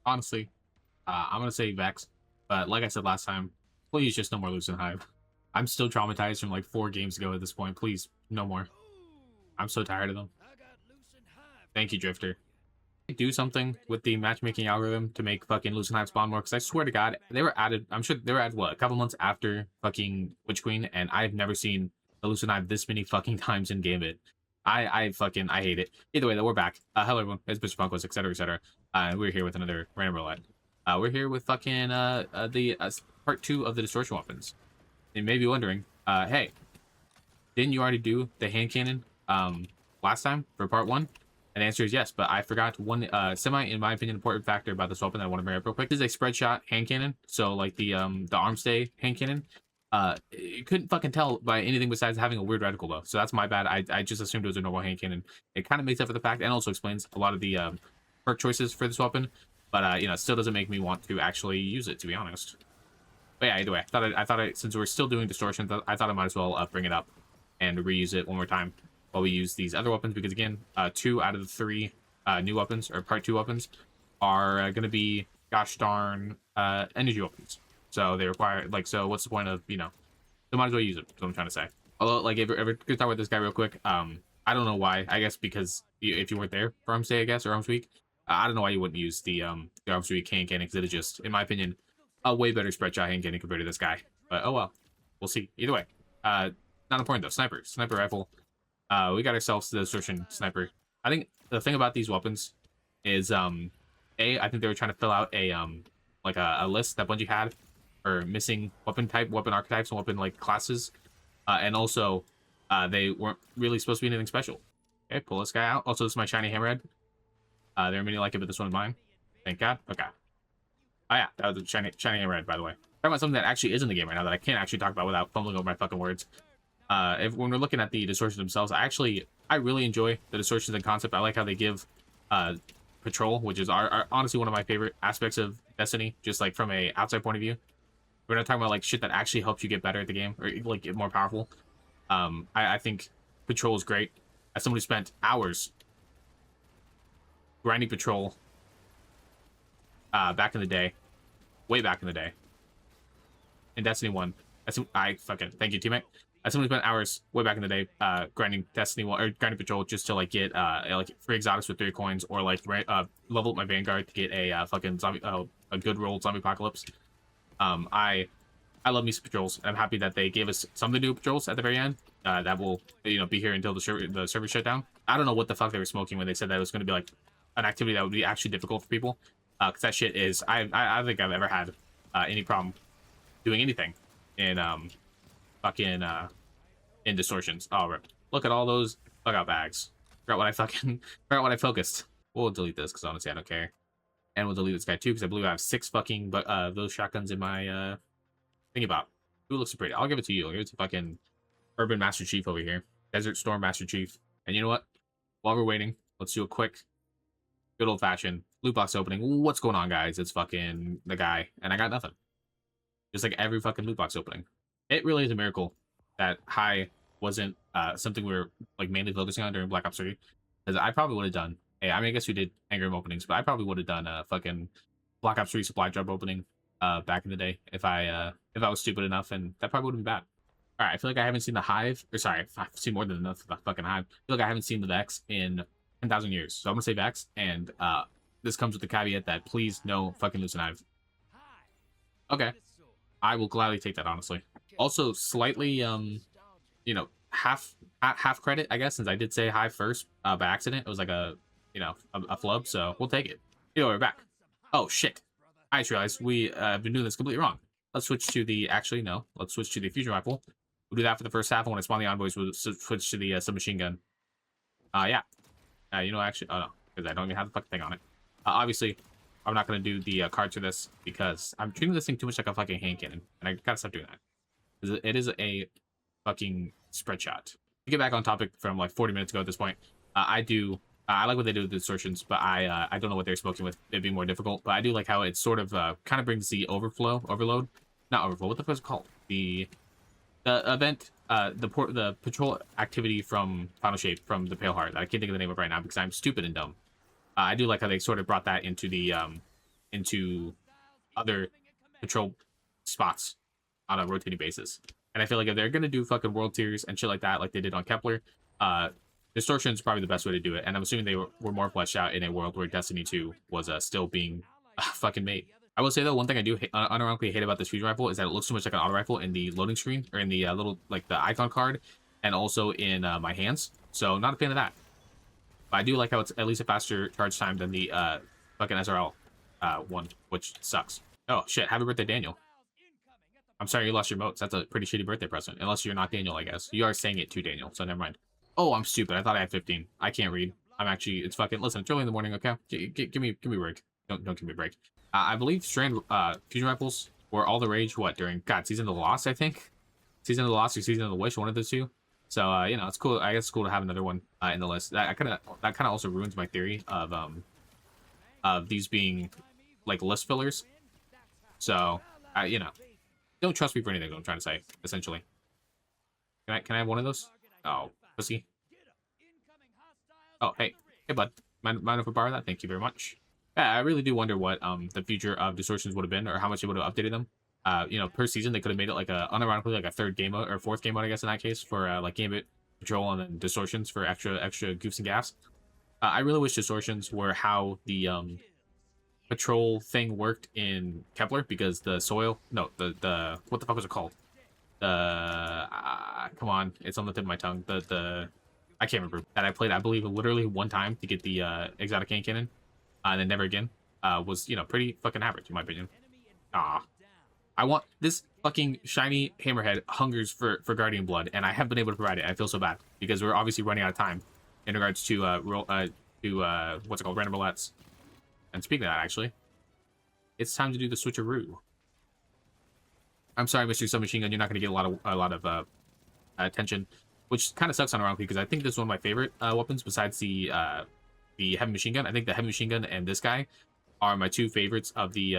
honestly, I'm gonna say Vex, but like I said last time, please just no more Lucent Hive. I'm still traumatized from like 4 games ago at this point. Please, no more. I'm so tired of them. Thank you, Drifter. Do something with the matchmaking algorithm to make fucking Lucent Hive spawn more, because I swear to God, they were added, I'm sure they were added, what, a couple months after fucking Witch Queen, and I've never seen the Lucent Hive this many fucking times in game it. I hate it. Either way, though, we're back. Hello, everyone. It's Mr. Punkos, etc., etc. We're here with another random roulette. We're here with fucking, the part 2 of the Distortion weapons. You may be wondering, hey, didn't you already do the hand cannon, last time for part 1? And the answer is yes, but I forgot one in my opinion, important factor about this weapon that I want to bring up real quick. This is a spread shot hand cannon. So like the arm stay hand cannon. You couldn't fucking tell by anything besides having a weird reticle though. So that's my bad. I just assumed it was a normal hand cannon. It kind of makes up for the fact and also explains a lot of the perk choices for this weapon. But it still doesn't make me want to actually use it, to be honest. But yeah, either way, I thought since we're still doing distortion, I thought I might as well bring it up and reuse it one more time while we use these other weapons, because again, 2 out of the 3 new weapons, or part 2 weapons, are going to be gosh darn energy weapons. So they require, like, so what's the point of, so might as well use it, that's what I'm trying to say. Although, like, if we could talk about this guy real quick, I don't know why. I guess because if you weren't there for Arms Day, I guess, or Arms Week, I don't know why you wouldn't use the Arms Week hand cannon, because it is just, in my opinion, a way better spread shot hand cannon compared to this guy. But oh well, we'll see. Either way, not important though. Sniper rifle. We got ourselves the Distortion sniper. I think the thing about these weapons is, I think they were trying to fill out a like a list that Bungie had, or missing weapon archetypes, and weapon like classes, and also they weren't really supposed to be anything special. Okay, pull this guy out. Also, this is my shiny hammerhead. There are many like it, but this one's mine. Thank God. Okay. Oh yeah, that was a shiny hammerhead, by the way. Talking about something that actually is in the game right now that I can't actually talk about without fumbling over my fucking words. When we're looking at the distortions themselves, I really enjoy the distortions and concept. I like how they give patrol, which is are honestly one of my favorite aspects of Destiny, just like from a outside point of view. We're not talking about like shit that actually helps you get better at the game or like get more powerful. I think patrol is great. As someone who spent hours grinding patrol back in the day, way back in the day, in Destiny 1, I fucking thank you, teammate. As someone who spent hours way back in the day grinding Destiny 1 or grinding patrol just to like get like free exotics with 3 coins, or like level up my Vanguard to get a fucking zombie a good rolled zombie apocalypse. I love me some patrols. I'm happy that they gave us some of the new patrols at the very end. That will be here until the server shut down. I don't know what the fuck they were smoking when they said that it was going to be like an activity that would be actually difficult for people. Because that shit is I don't think I've ever had any problem doing anything in fucking in distortions. Oh, rip. Look at all those bug out bags. Forgot what I focused. We'll delete this because honestly I don't care. And we'll delete this guy too because I believe I have 6 fucking those shotguns in my thingy about. Who looks so pretty? I'll give it to you. I'll give it to fucking Urban Master Chief over here. Desert Storm Master Chief. And you know what? While we're waiting, let's do a quick, good old fashioned loot box opening. What's going on, guys? It's fucking the guy, and I got nothing. Just like every fucking loot box opening. It really is a miracle that high wasn't something we were like mainly focusing on during Black Ops 3. Because I probably would have done. Hey, I mean, I guess we did Engram openings, but I probably would have done a fucking Black Ops 3 supply drop opening back in the day if I was stupid enough, and that probably would have been bad. All right, I feel like I haven't seen the Hive, or sorry, I've seen more than enough of the fucking Hive. I feel like I haven't seen the Vex in 10,000 years, so I'm gonna say Vex, and this comes with the caveat that please no fucking Lucent Hive. Okay, I will gladly take that, honestly. Also, slightly half credit, I guess, since I did say Hive first by accident. It was like a flub, so we'll take it. We're back. Oh shit, I just realized we have been doing this completely wrong. Let's switch to the let's switch to the fusion rifle. We'll do that for the first half, and when I spawn the envoys, we'll switch to the submachine gun. Yeah. Actually, oh no, because I don't even have the fucking thing on it. Obviously, I'm not going to do the cards for this, because I'm treating this thing too much like a fucking hand cannon, and I gotta stop doing that. Because it is a fucking spread shot. To get back on topic from like 40 minutes ago at this point, I like what they do with the distortions, but I don't know what they're smoking with. It'd be more difficult, but I do like how it sort of kind of brings the overload. Not overflow, what the fuck is it called? The event, the patrol activity from Final Shape, from the Pale Heart. I can't think of the name of it right now because I'm stupid and dumb. I do like how they sort of brought that into the into other control spots on a rotating basis. And I feel like if they're gonna do fucking world tiers and shit like that, like they did on Kepler, Distortion is probably the best way to do it. And I'm assuming they were more fleshed out in a world where Destiny 2 was still being fucking made. I will say though, one thing I do unironically hate about this fusion rifle is that it looks too much like an auto rifle in the loading screen or in the little like the icon card, and also in my hands. So not a fan of that. But I do like how it's at least a faster charge time than the fucking SRL one, which sucks. Oh shit! Happy birthday, Daniel. I'm sorry you lost your motes. That's a pretty shitty birthday present. Unless you're not Daniel, I guess. You are saying it to Daniel, so never mind. Oh, I'm stupid. I thought I had 15. I can't read. I'm actually, it's fucking, listen, it's early in the morning, okay? Give me a break. Don't give me a break. I believe Strand fusion rifles were all the rage, what, during, God, Season of the Lost, I think? Season of the Lost or Season of the Wish, one of those two. So, you know, it's cool. I guess it's cool to have another one in the list. That kind of also ruins my theory of these being, like, list fillers. So, you know, don't trust me for anything, I'm trying to say, essentially. Can I have one of those? Oh, pussy. Oh, hey, bud. Mind if I borrow that? Thank you very much. Yeah, I really do wonder what the future of Distortions would have been, or how much it would have updated them. You know, per season they could have made it like unironically like a third game mode or fourth game mode, I guess in that case, for like Gambit, Patrol, and then Distortions for extra goofs and gaffs. I really wish Distortions were how the Patrol thing worked in Kepler, because the soil, no, the what the fuck was it called? Come on, it's on the tip of my tongue. The I can't remember that I played. I believe literally one time to get the exotic hand cannon, and then never again. Was, you know, pretty fucking average in my opinion. I want this fucking shiny hammerhead hungers for Guardian blood, and I haven't been able to provide it. I feel so bad because we're obviously running out of time in regards to what's it called, random rolletes. And speaking of that, actually, it's time to do the switcheroo. I'm sorry, Mr. Submachine Gun, you're not going to get a lot of attention, which kind of sucks on around because I think this is one of my favorite weapons besides the heavy machine gun. I think the heavy machine gun and this guy are my two favorites of the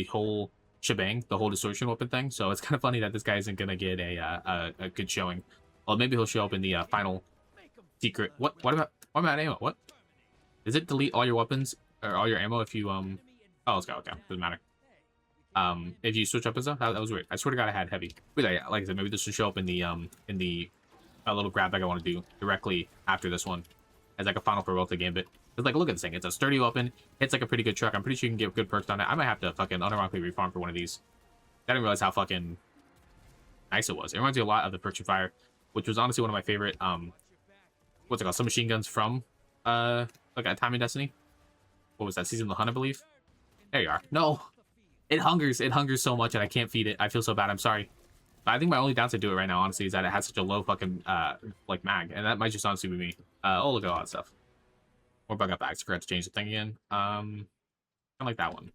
whole shebang, the whole distortion weapon thing. So it's kind of funny that this guy isn't gonna get a good showing. Well, maybe he'll show up in the final secret. What about ammo? What? Does it delete all your weapons or all your ammo if you Oh, let's go. Okay, doesn't matter. If you switch up and stuff, that was weird. I swear to God, I had heavy. But yeah, like I said, maybe this will show up in the little grab bag I want to do directly after this one, as like a final farewell to Gambit. But like, look at this thing. It's a sturdy weapon. It's like a pretty good truck. I'm pretty sure you can get good perks on it. I might have to fucking unironically refarm for one of these. I didn't realize how fucking nice it was. It reminds me a lot of the Perch Fire, which was honestly one of my favorite what's it called? Some machine guns from like a time in Destiny. What was that? Season of the Hunt, I believe. There you are. No. It hungers so much and I can't feed it. I feel so bad. I'm sorry. I think my only downside to it right now, honestly, is that it has such a low fucking like mag, and that might just honestly be me. Oh, look at all that stuff. More bug up bags. Forgot to change the thing again. Kind of like that one.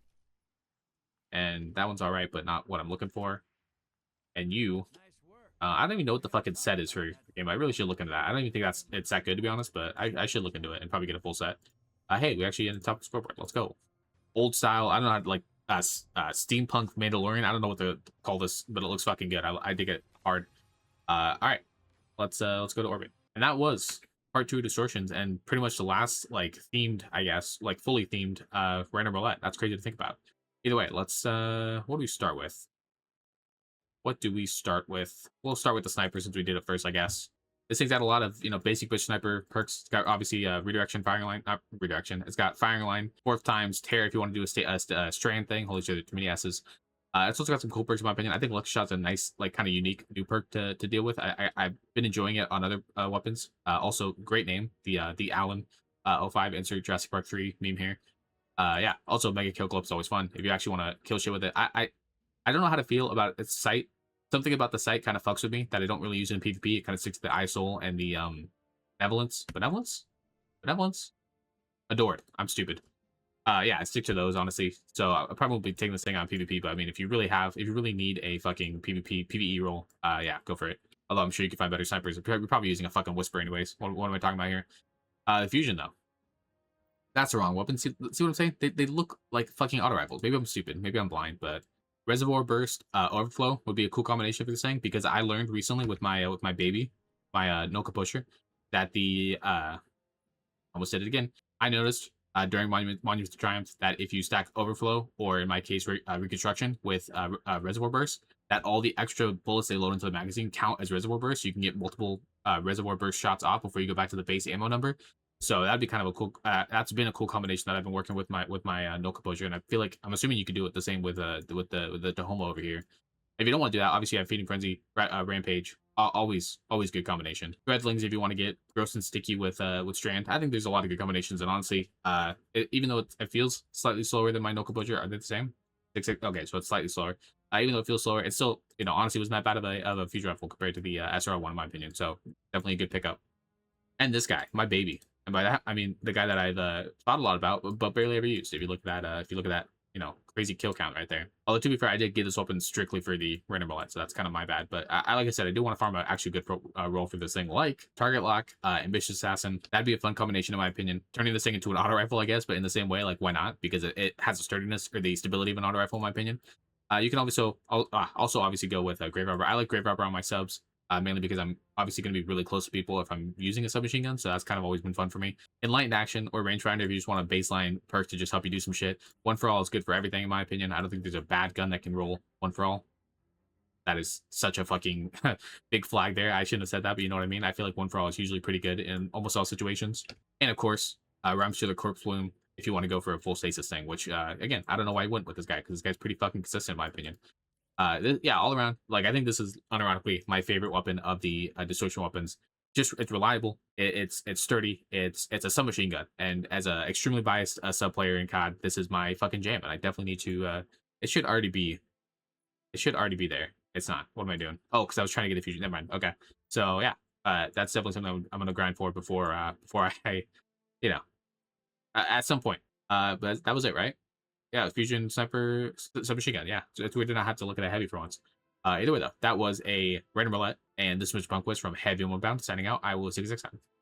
And that one's all right, but not what I'm looking for. And you, I don't even know what the fucking set is for your game. I really should look into that. I don't even think it's that good, to be honest, but I should look into it and probably get a full set. Hey, we actually ended the top of the scoreboard. Let's go. Old style. I don't know how to, like, steampunk Mandalorian. I don't know what to call this, but it looks fucking good. I dig it hard. All right, let's go to orbit. And that was part 2 of Distortions, and pretty much the last like themed, I guess, like fully themed random roulette. That's crazy to think about. Either way, let's what do we start with? What do we start with? We'll start with the sniper since we did it first, I guess. This thing's got a lot of, you know, basic bitch sniper perks. It's got obviously redirection, firing line, not redirection. It's got firing line, 4th times, tear if you want to do a strand thing. Holy shit, too many S's. It's also got some cool perks in my opinion. I think Lucky Shot's a nice, like, kind of unique new perk to deal with. I've been enjoying it on other weapons. Also, great name, the Allen 05 insert Jurassic Park 3 meme here. Yeah, also Mega Kill Club's always fun if you actually want to kill shit with it. I don't know how to feel about its sight. Something about the sight kind of fucks with me that I don't really use in PvP. It kind of sticks to the ISOL and the benevolence. Adored. I'm stupid. Yeah, I stick to those honestly. So I'll probably be taking this thing on PvP. But I mean, if you really need a fucking PvE role, yeah, go for it. Although I'm sure you can find better snipers. You're probably using a fucking Whisper anyways. What am I talking about here? The Fusion though. That's the wrong weapon. See what I'm saying? They look like fucking auto rifles. Maybe I'm stupid. Maybe I'm blind, but Reservoir Burst Overflow would be a cool combination for this thing, because I learned recently with my baby, my Noka pusher, that the almost did it again. I noticed during Monuments to Triumph that if you stack Overflow, or in my case, Reconstruction with Reservoir Burst, that all the extra bullets they load into the magazine count as Reservoir Burst. So you can get multiple Reservoir Burst shots off before you go back to the base ammo number. So that'd be kind of a cool. That's been a cool combination that I've been working with my No Composure, and I feel like I'm assuming you could do it the same with the Tahoma over here. If you don't want to do that, obviously you have Feeding Frenzy, Rampage. Always good combination. Threadlings if you want to get gross and sticky with Strand. I think there's a lot of good combinations, and honestly, even though it feels slightly slower than my No Composure, are they the same? Okay, so it's slightly slower. Even though it feels slower, it's still, honestly wasn't that bad of a future rifle compared to the SR1 in my opinion. So definitely a good pickup. And this guy, my baby, and by that I mean the guy that I've thought a lot about, but barely ever used. If you look at that, crazy kill count right there. Although to be fair, I did get this weapon strictly for the random roulette, so that's kind of my bad. But like I said, I do want to farm an actually good roll for this thing, like Target Lock, Ambitious Assassin. That'd be a fun combination in my opinion. Turning this thing into an auto rifle, I guess, but in the same way, like why not? Because it has the sturdiness or the stability of an auto rifle, in my opinion. You can also obviously go with Grave Robber. I like Grave Robber on my subs. Mainly because I'm obviously going to be really close to people if I'm using a submachine gun, so that's kind of always been fun for me. Enlightened Action or Rangefinder, if you just want a baseline perk to just help you do some shit. One for All is good for everything, in my opinion. I don't think there's a bad gun that can roll One for All. That is such a fucking big flag there. I shouldn't have said that, but you know what I mean. I feel like One for All is usually pretty good in almost all situations. And of course, Rhymes to the Corpse Bloom if you want to go for a full stasis thing, which, again, I don't know why I went with this guy, because this guy's pretty fucking consistent, in my opinion. Yeah, all around, like, I think this is unironically my favorite weapon of the distortion weapons. Just it's reliable, it's sturdy, it's a submachine gun, and as a extremely biased sub player in COD, this is my fucking jam, and I definitely need to. It should already be there. It's not. What am I doing? Oh, because I was trying to get a fusion. Never mind. Okay, so yeah, that's definitely something I'm gonna grind for before I, you know, at some point. But that was it, right? Yeah, Fusion Sniper Submachine Gun. Yeah, so it's weird to not have to look at a heavy for once. Either way, though, that was a random roulette, and this was Bunkwist from Heavy Unbound signing out. I will see you next time.